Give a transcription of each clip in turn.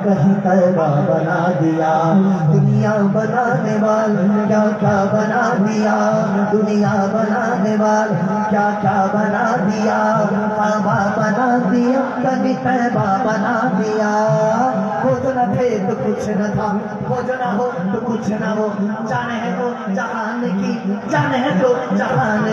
کہیں طیبہ بنا دیا دنیا بنانے والے کیا کیا بنا دیا دنیا بنانے والے کیا کیا بنا دیا کعبہ بنا دیا کہیں طیبہ بنا دیا وہ جو نہ تھے تو کچھ نہ تھا وہ جو نہ ہو تو کچھ نہ ہو جانے ہے تو جہان کی جانے ہے تو جہان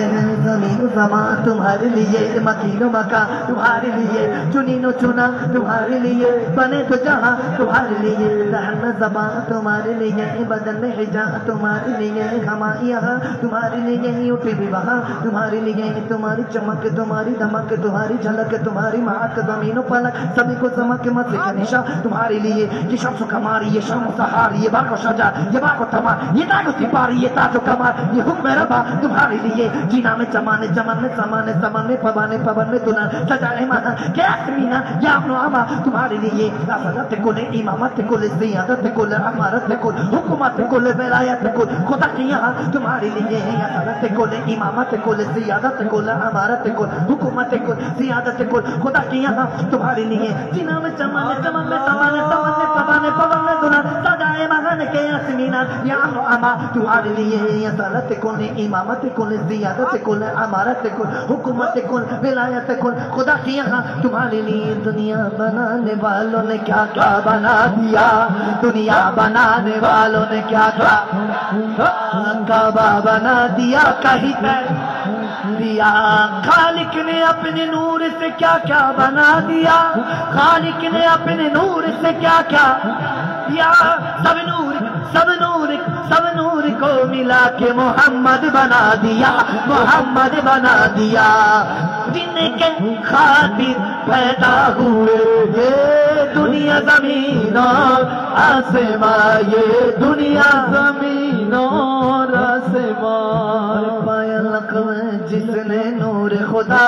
زمین و زمان تمہارے لیے مکین و مکان تمہارے لیے چنین و چنا تمہارے لیے بنے تو جہاں تمہارے لیے لہن زبان تمہارے لیے بدن میں حجاب تمہارے لیے ہماری یہاں تمہارے لیے اٹھی بھی وہاں تمہارے لیے تمہاری چمک تمہاری دمک تمہاری جھلک تمہاری مہک زمین و پلک سبھی کو چمک مسجد کا نشان تمہارے لیے یہ شمس و قمر یہ شم و سحار یہ برق و شجر یہ باغ و تمار یہ داغ و سپار یہ تاج و کمار یہ حکم ربا تمہارے لیے جینا میں چمانے چمن میں سمانے سمن میں پوانے پون میں دلہن سجانے مہاں کیا مینا یا ابن عما تمہارے لیے صدت کل امامت کل زیادت کل امارت کل حکومت کل ولایت کل خدا کی یہاں تمہارے لیے صدت کل امامت کل زیادت کل امارت کل حکومت کل زیادت کل خدا کی یہاں تمہارے لیے جینا میں چمانے چمن میں سمانے سمن میں پوانے پون میں دلہن سجائے مہان کے یاسمینا یا ابن عما تمہارے لیے صدت کل امامت کل زیادت کل امارت کل حکومت کل ولایت کل خدا کی یہاں تمہارے لیے دنیا بنانے والوں نے کیا کیا بنا دیا دنیا بنانے والوں نے کیا کیا کعبہ بنا دیا کہیں دیا خالق نے اپنے نور سے کیا کیا بنا دیا خالق نے اپنے نور سے کیا کیا دیا سب نور کو ملا کے محمد بنا دیا محمد بنا دیا جن کے خاطر پیدا ہوئے یہ دنیا زمین اور آسمان یہ دنیا زمین اور آسمان پایا لقب جس نے نور خدا